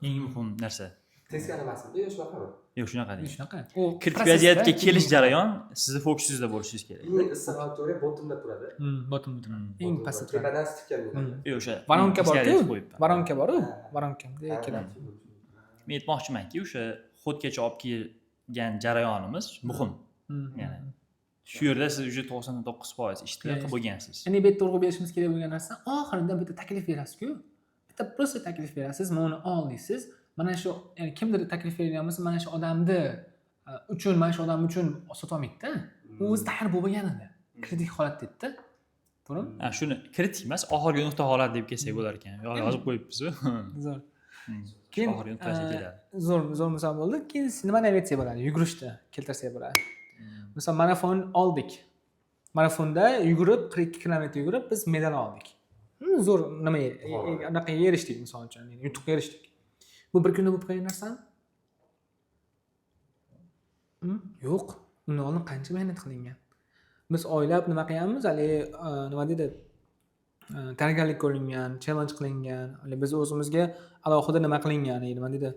eng muhim narsa. Teskari emasmi yo shunaqami? Yo'q, shunaqa deydi. Shunaqa. Kritik vaziyatga kelish jarayon sizni fokusingizda bo'lishingiz kerak. Eng issiq autoriya bottomda turadi. Bottomda turadi. Eng pastda turadi. Tepadan isitgan bo'ladi. Yo'q, o'sha Varonka ichkariga bor-ku. qo'yibman. Varonka bor-ku. Varonka keladi. Men aytmoqchimanki, o'sha xodgacha olib kelgan jarayonimiz muhim. Ya'ni shu yerda siz уже 99% ishni qilib bo'lgansiz. Endi bu yerda urg'u berishimiz kerak bo'lgan narsa, oxirida bitta taklif berasiz-ku. Bitta prosta taklif berasiz, mana uni ol deysiz. Mana shu, ya'ni kimdir taklif bergan bo'lsa, mana shu odamni uchun, mana shu odam uchun sota olmaydi-da. U o'zi tayyor bo'lgan edi. Kritik holat dedi-da. To'g'rimi? Ha, shuni kritik emas, oxirgi nuqta holat deb kelsak bo'lar ekan. Yozib qo'yibmiz-ku. Zo'r. Keyin oxirgi nuqtasiga keladi. Zo'r misol bo'ldi. Keyin nimani aytsak bo'ladi? Yugurishda keltirsak bo'ladi. Misol marafon oldik. Marafonda yugurib 42 kilometr yugurib biz medal oldik. Zo'r anaqa erishdik misol uchun, yutuqqa erishdik. Bu bir kunda bo'lib qolgan narsami? Yo'q. Undan oldin qancha mehnat qilingan. Biz oylab nima qilganmiz? Hali nima deydi? Tayyorgarlik ko'ringan, challenge qilingan, hali biz o'zimizga alohida nima qilingan, nima deydi?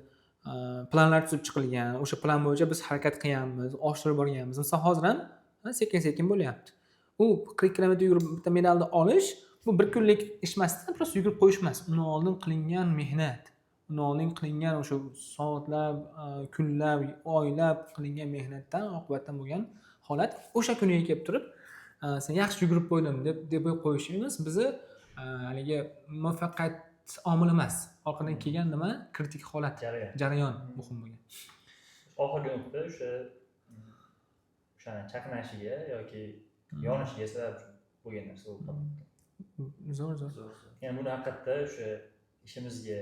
Planlar tuzib chiqilgan. O'sha plan bo'yicha biz harakat qilganmiz, oshirib borganmiz. Misol hozir ham sekin-sekin bo'lyapti. U 40 kilometr yugurib bitta medalni olish, bu bir kunlik ish emasdan, prosta yugurib qo'yish emas. Undan oldin qilingan mehnat, undan oldin qilingan o'sha soatlab, kunlab, oylab qilingan mehnatdan oqibatdan bo'lgan holat o'sha kuniga kelib turib, sen yaxshi yugurib qo'ydim deb qo'yishimiz bizni haligi muvaffaqiyat omili emas. Orqadan kelgan nima? Kritik holat, jarayon muhim bo'lgan. Oxirgi nuqta o'shani chaqnashiga yoki yonishiga sabab bo'lgan narsa bo'ldi. Zo'r. Ya'ni buni haqiqatda o'sha ishimizga,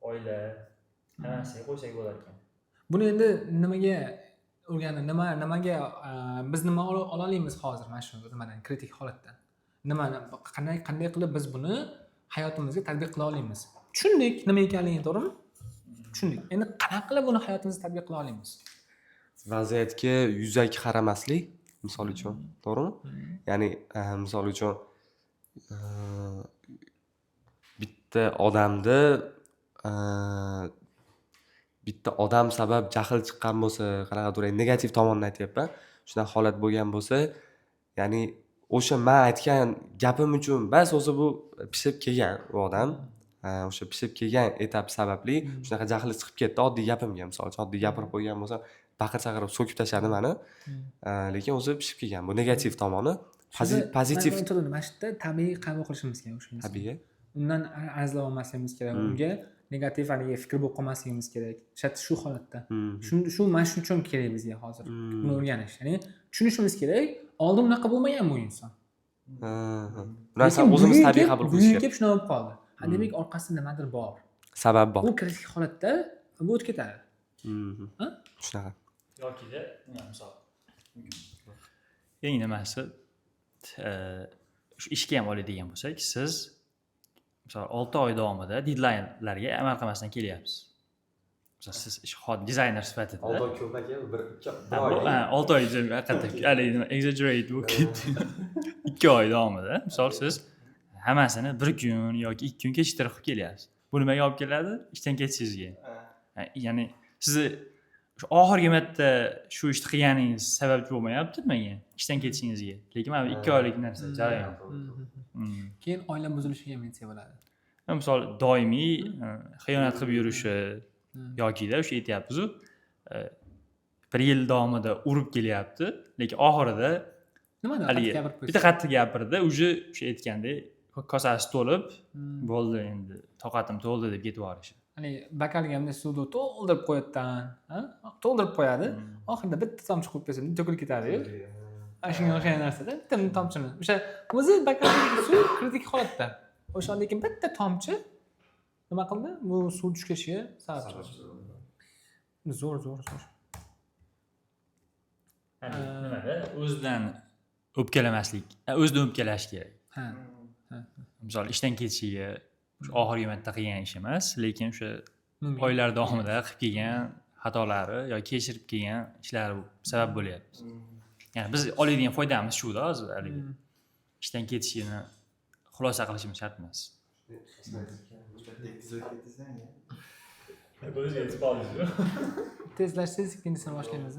oila hammasiga qo'ysak bo'lar ekan. Buni endi nimaga o'rganib, nimaga biz nima ola olamiz hozir mana shu nimadan, kritik holatdan? Qanday qilib biz buni hayotimizga tatbiq qila olamiz? Tushundik nima ekanligini, to'g'rimi? Tushundik. Endi qanaqa qilib buni hayotimizga tatbiq qila olamiz? Vaziyatga yuzaki qaramaslik, misol uchun, to'g'rimi? Ya'ni misol uchun bitta odam sabab jahl chiqqan bo'lsa, qanaqadir negativ tomonini aytyapman. Shunaqa holat bo'lgan bo'lsa, ya'ni o'sha men aytgan gapim uchun bas o'zi bu pishib kelgan u odam. O'sha pishib kelgan etap sababli shunaqa jahli chiqib ketdi. Oddiy gapimga, misol uchun oddiy gapirib qo'ygan bo'lsa, baqir-chaqirib so'kib tashladi meni. Lekin o'zi pishib kelgan. Bu negativ tomoni. Pozitiv. Mana shu yerda tabiiy qabul qilishimiz kerak o'sha narsani. Tabiiy. Undan arazlab olmasligimiz kerak. Unga negativ haligi fikr bo'lib qolmasligimiz kerak. Shu holatda. Shu mana shu uchun kerak bizga hozir. Buni o'rganish. Ya'ni tushunishimiz kerak. Oldin unaqa bo'lmagan bu inson. Bu narsani o'zimiz tabiiy qabul qilish kerak. Bugun shunaqa bo'lib qoldi. Demak, orqasida nimadir bor. Sabab bor. Bu kritik holatda bu o'tib ketadi. Shunaqa. Yokida, misol eng nimasi shu ishga ham oladigan bo'lsak, siz misol 6 oy davomida deadlinelarga amal qilmasdan kelyapsiz. Misol siz dizayner sifatida 6 oy ko'p aka, 6 oy haqiqatda exaggerate bo'lib ketdi. 2 oy davomida misol siz hammasini bir kun yoki 2 kun kechiktirib qilib kelyapsiz. Bu nimaga olib keladi? Ishdan ketishingizga. Ya'ni sizni shu oxirgi marta shu ishni qilganingiz sababchi bo'lmayapti nimaga? Ishdan ketishingizga. Lekin mana 2 oylik narsa jarayon. Keyin oila buzilishiga ham yetsa bo'ladi. misol doimiy xiyonat qilib yurishi yokida o'sha aytyapmizu bir yil davomida urib kelyapti, lekin oxirida Nimani haligi qattiq gapirib bitta qattiq gapirdi, уже o'sha aytgandek kosasi to'lib, bo'ldi endi toqatim to'ldi deb ketib yuborishi. Hani bakalga bunday suvni to'ldirib qo'yadidan, to'ldirib qo'yadi. Oxirida bitta tomchi qo'yib qo'ysa, to'kilib ketadi-yu. Ana shunga o'xshagan narsada bitta tomchini. O'sha o'zi bakalga suv kritik holatda. O'shandan keyin bitta tomchi nima qildi? Bu suv tushib ketishiga sabab bo'ldi. Zo'r. Nimada o'zidan o'pkalamaslik, o'zidan o'pkalash kerak. Ha. Misol ishdan ketishiga oxirgi marta qilgan ish emas, lekin o'sha Mumkin. oylar davomida qilib kelgan xatolari yoki kechirib kelgan ishlari sabab bo'lyapti. Ya'ni biz oladigan foydamiz shuda hozir haligi ishdan ketishini xulosa qilishimiz shart emas. Tezlashsiz ikkinchisini boshlaymiz.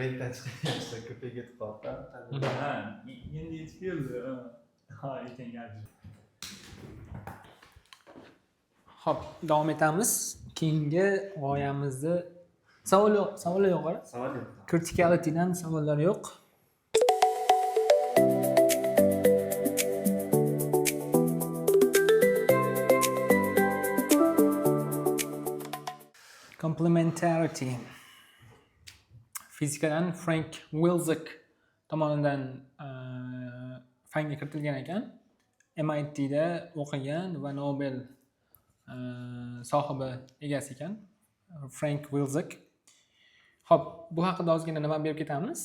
Reytdan chiqayotsa ko'payib ketib qoldi. Ha, endi yetib keldi. Ha, ekan gapi. Xo'p, davom etamiz. Keyingi g'oyamizni savol yo'q, savol yo'q. Savol yo'q. Criticality'dan savollar yo'q. Complementarity. Fizikadan Frank Wilczek tomonidan fanga kiritilgan ekan. MITda o'qigan va Nobel sohibi egasi ekan. Frank Wilczek. Xo'p, bu haqida ozgina nima berib ketamiz.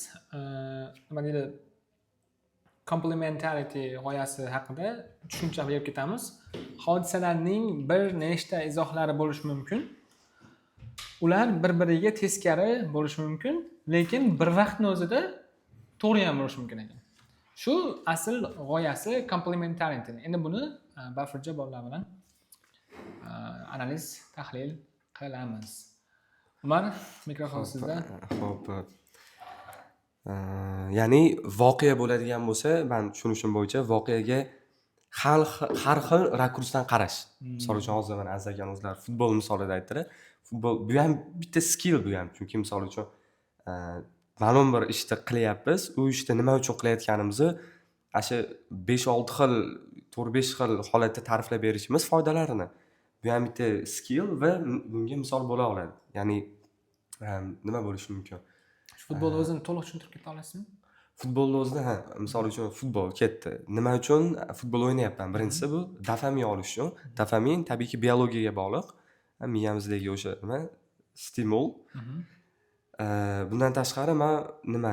Nima deydi? Complementarity g'oyasi haqida tushuncha berib ketamiz. Hodisalarning bir nechta izohlari bo'lishi mumkin. Ular bir-biriga teskari bo'lishi mumkin, lekin bir vaqtning o'zida to'g'ri ham bo'lishi mumkin ekan. Shu asl g'oyasi complementarity. Endi buni bafurja bolalar bilan analiz, tahlil qilamiz. Umar, mikrofon sizda. Xo'p. Ya'ni voqea bo'ladigan bo'lsa, men tushunishim bo'yicha voqeaga har xil rakursdan qarash. Misol uchun hozir mana Aziz aka o'zlari futbol misolida aytdilar. Futbol bu ham bitta skill bu ham. Chunki misol uchun ma'lum bir ishni qilyapmiz, u ishni nima uchun qilayotganimizni asha 5-6 xil, 4-5 xil holatda ta'riflab berishimiz foydalarini. Bu ham bitta skill va bunga misol bo'la oladi. Ya'ni nima bo'lishi mumkin? Futbolni o'zini to'liq tushuntirib keta olasizmi? Futbolni o'zida misol uchun futbol ketdi. Nima uchun futbol o'ynayapman? Birinchisi bu dopamin olish uchun. Dopamin tabiiyki biologiyaga bog'liq. Miyamizdagi o'sha nima? Stimul. Bundan tashqari men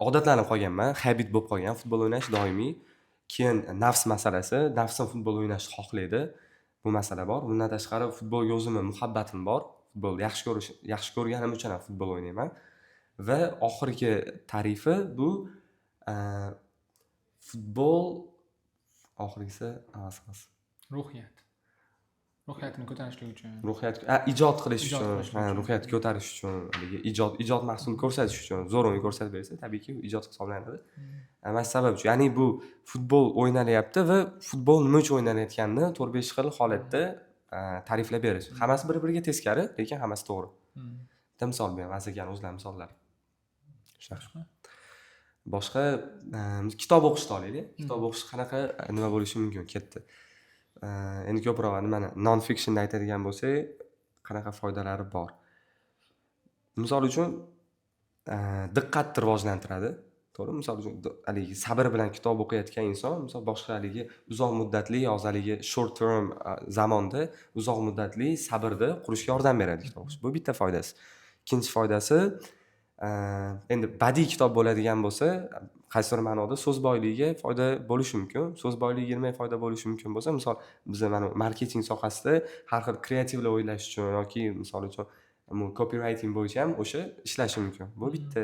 odatlanib qolganman, habit bo'lib qolgan futbol o'ynash doimiy. Keyin nafs masalasi, nafsim futbol o'ynashni xohlaydi. Bu masala bor. Bundan tashqari futbolga o'zimni muhabbatim bor. Futbolni yaxshi ko'rganim uchun ham futbol o'ynayman. Va oxirgi tarifi bu futbol oxirgisi Ruhiyatni ko'tarishlik uchun. Ijod qilish uchun, ruhiyatni ko'tarish uchun, ijod mahsulini ko'rsatish uchun, zo'r o'yin ko'rsatib bersa, tabiiyki ijod hisoblanadi. Mana sabab shu. Ya'ni bu futbol o'ynalyapti va futbol nima uchun o'ynalayotganini 4-5 xil holatda ta'riflab berish. Hammasi bir-biriga teskari, lekin hammasi to'g'ri. Bitta misol beraman, Aziz o'zlari misollar. Boshqa kitob o'qishni olaylik. Kitob o'qish qanaqa nima bo'lishi mumkin ketdi. Endi ko'proq nimani non fictionda aytadigan bo'lsak, qanaqa foydalari bor. Misol uchun diqqatni rivojlantiradi. To'g'ri? Misol uchun haligi sabr bilan kitob o'qiyotgan inson, misol boshqa haligi uzoq muddatli yoki haligi short term zamonda uzoq muddatli sabrni qurishga yordam beradi kitob o'qish. Bu bitta foydasi. Ikkinchi foydasi endi badiiy kitob bo'ladigan bo'lsa, qaysidir ma'noda so'z boyligiga foyda bo'lishi mumkin. So'z boyligiga nima foyda bo'lishi mumkin bo'lsa, misol biz mana marketing sohasida har xil kreativlar o'ylash uchun yoki misol uchun copywriting bo'yicha ham o'sha ishlashi mumkin. Bu bitta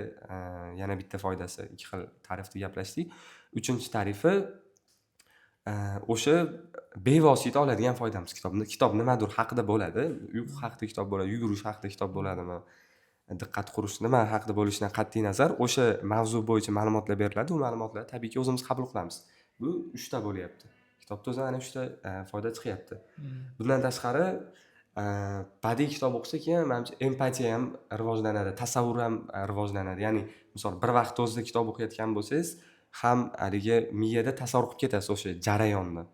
yana bitta foydasi. Ikki xil ta'rifda gaplashdik. Uchinchi ta'rifi o'sha bevosita oladigan foydamiz kitobni. Kitob nimadir haqida bo'ladi. Uyqu haqida kitob bo'ladi, yugurish haqida kitob bo'ladimi? Diqqat qurish nima haqida bo'lishidan qat'iy nazar o'sha mavzu bo'yicha ma'lumotlar beriladi. U ma'lumotlarni tabiiyki o'zimiz qabul qilamiz. Bu 3 ta bo'lyapti kitobda o'zi ana shunday foyda chiqyapti. Bundan tashqari badiiy kitob o'qisa keyin menimcha empatiya ham rivojlanadi, tasavvur ham rivojlanadi. Ya'ni misol bir vaqt o'zida kitob o'qiyotgan bo'lsangiz, ham haligi miyada tasavvur qilib ketasiz o'sha jarayonni.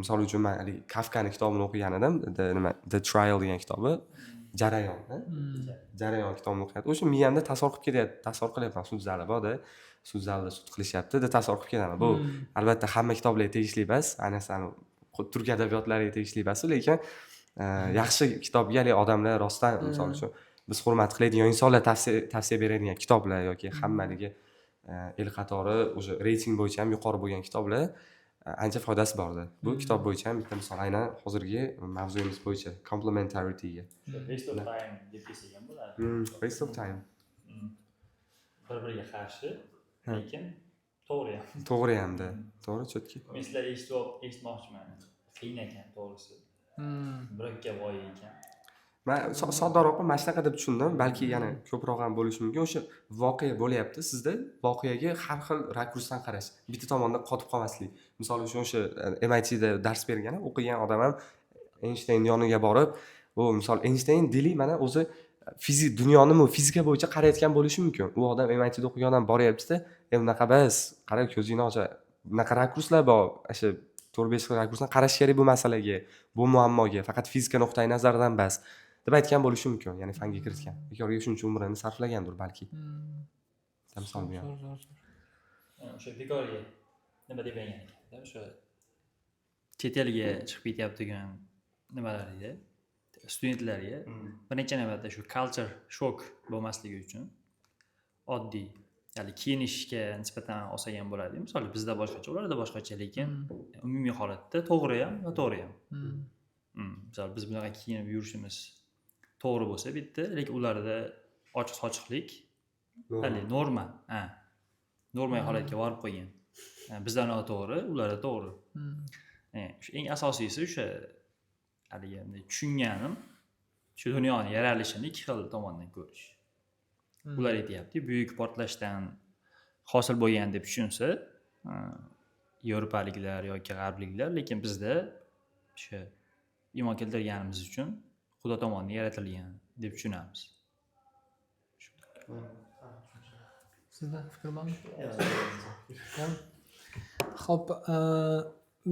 Misol uchun men haligi Kafkani kitobini o'qigan edim, The Trial degan kitobi, jarayon, jarayon kitobini o'qiyapti. O'sha miyamda tasavvur qilib ketyapti, tasavvur qilyapman, sud zali borda, sud zalida sud qilishyapti, deb tasavvur qilib ketaman. Bu albatta hamma kitoblarga tegishli emas, ayniqsa turk adabiyotlariga tegishli emas, lekin yaxshi kitobga odamlar rostdan misol uchun biz hurmat qiladigan insonlar tavsiya beradigan kitoblar yoki hammaligi el qatori o'sha reyting bo'yicha ham yuqori bo'lgan kitoblar ancha foydasi bordi. Bu kitob bo'yicha ham bitta misol, aynan hozirgi mavzuyimiz bo'yicha complementarityga. Waste of time deb kelsak ham bo'ladi. Waste of time. Bir-biriga qarshi, lekin to'g'ri ham. To'g'ri hamda. To'g'ri, chotki. Men sizlar eshitmoqchiman. Qiyin ekan to'g'risi. Murakkabroq ekan. Men soddaroq mana shunaqa deb tushundim, balki yana ko'proq ham bo'lishi mumkin. O'sha voqea bo'lyapti, sizda voqeaga har xil rakursdan qarash, bitta tomonda qotib qolmaslik. Misol uchun o'sha MITda dars bergan, o'qigan odam ham Einstein yoniga borib, u misol Einstein dili mana o'zi dunyoni fizika bo'yicha qarayotgan bo'lishi mumkin. U odam MITda o'qigan odam boryapti-da, bunaqa bas, qara ko'zingni ocha. Bunaqa rakurslar bor, o'sha 4-5 xil rakursdan qarash kerak bu masalaga, bu muammoga, faqat fizika nuqtai nazaridan bas deb aytgan bo'lishi mumkin, ya'ni fanga kiritgan. Bekorga shuncha umrini sarflagandir balki. Misol bu ham. O'sha bekorga nima deb aytgan ekan, o'sha chet elga chiqib ketyaptigan nimalar edi, studentlarga bir necha navbatda shu culture shock bo'lmasligi uchun oddiy, ya'ni kiyinishga nisbatan olsak ham bo'ladi. Misol bizda boshqacha, ularda boshqacha, lekin umumiy holatda to'g'ri ham, noto'g'ri ham. Misol biz bunaqa kiyinib yurishimiz to'g'ri bo'lsa bitta, lekin ularda ochiq sochiqlik hali norma, normal holatga borib qo'ygan. Bizda noto'g'ri, ularda to'g'ri. Eng asosiysi o'sha haligi tushunganim, shu dunyoning yaralishini ikki xil tomondan ko'rish. Ular aytyapti, buyuk portlashdan hosil bo'lgan deb tushunsa, yevropaliklar yoki g'arbliklar, lekin bizda o'sha iymon keltirganimiz uchun Xudo tomonidan yaratilgan deb tushunamiz. Sizda fikr bormi? Xo'p,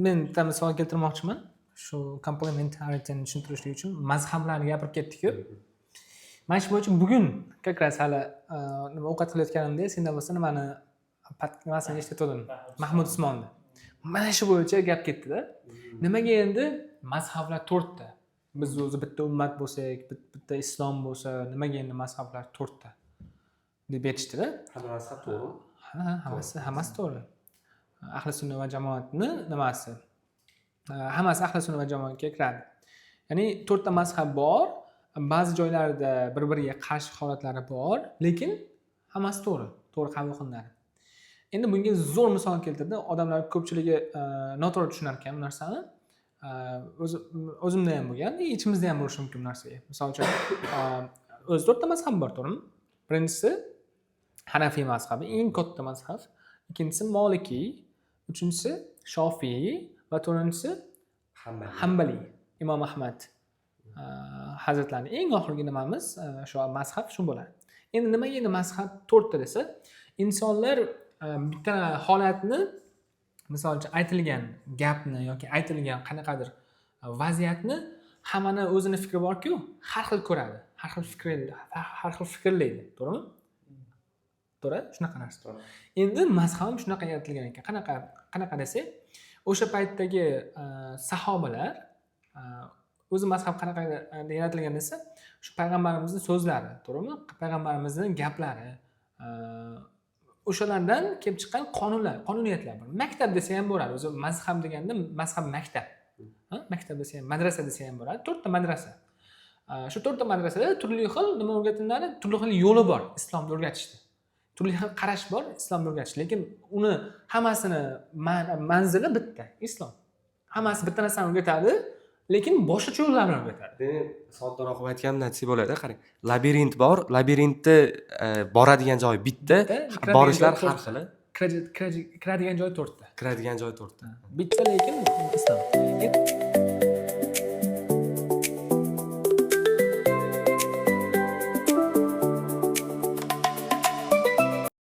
men bitta misol keltirmoqchiman. Shu complementarityni tushuntirishlik uchun mazhablarni gapirib ketdik-ku. Mana shu bo'yicha bugun как раз hali nima ovqat qilayotganimda sendan bo'lsa nimani nimasini eshitdim. Mahmud Usmonni. Mana shu bo'yicha gap ketdi-da. Nimaga endi mazhablar 4 ta? Biz o'zi bitta ummat bo'lsak, bitta islom bo'lsa, nimaga endi mazhablar 4 ta deb aytishdi-da. Hamma mazhab to'g'ri. Hammasi to'g'ri. Ahli sunna va jamoatni nimasi? Hammasi ahli sunna va jamoatga kiradi. Ya'ni 4 ta mazhab bor, ba'zi joylarda bir-biriga qarshi holatlari bor, lekin hammasi to'g'ri qabul qilinadi. Endi bunga zo'r misol keltirdi. Odamlar ko'pchiligi noto'g'ri tushunar ekan bu narsani. O'zimda ham bo'lgan, ichimizda ham bo'lishi mumkin narsaga. Misol uchun, o'z 4 ta mazhab bor, to'g'rimi? Birinchisi Hanafiy mazhabi, eng katta mazhab. Ikkinchisi Maliki, uchinchisi Shofiy va to'rtinchisi Hanbali, Imom Ahmad hazratlarining eng oxirgi nimamiz shu mazhab shu bo'ladi. Endi nimaga endi mazhab 4 ta desa, insonlar bitta holatni, misol uchun aytilgan gapni yoki aytilgan qanaqadir vaziyatni hammani o'zini fikri bor-ku, har xil ko'radi, har xil fikrlaydi, to'g'rimi? To'g'ri, shunaqa narsa. Endi mazhab shunaqa yaratilgan ekan. Qanaqa desak, o'sha paytdagi sahobalar o'zi mazhab qanaqa yaratilgan desa, shu payg'ambarimizning so'zlari, to'g'rimi? Payg'ambarimizning gaplari, o'shalardan kelib chiqqan qonuniyatlar bor. Maktab desa ham bo'ladi. O'zi mazhab deganda mazhab maktab. Maktab desa ham, madrasa desa ham bo'ladi. 4 ta madrasa. Shu 4 ta madrasada turli xil nima o'rgatiladi? Turli xil yo'li bor islomni o'rgatishda. Turli xil qarash bor islomni o'rgatish, lekin uni hammasini manzili bitta, islom. Hammasi bitta narsani o'rgatadi, lekin boshqacha yo'llarni o'rgatadi. Demak, soddaroq qilib aytganimda aytsak bo'ladi, qarang. Labirint bor, labirintda boradigan joyi bitta, borishlar har xil. kiradigan joy 4 ta. Kiradigan joy 4 ta. Bitta lekin islam.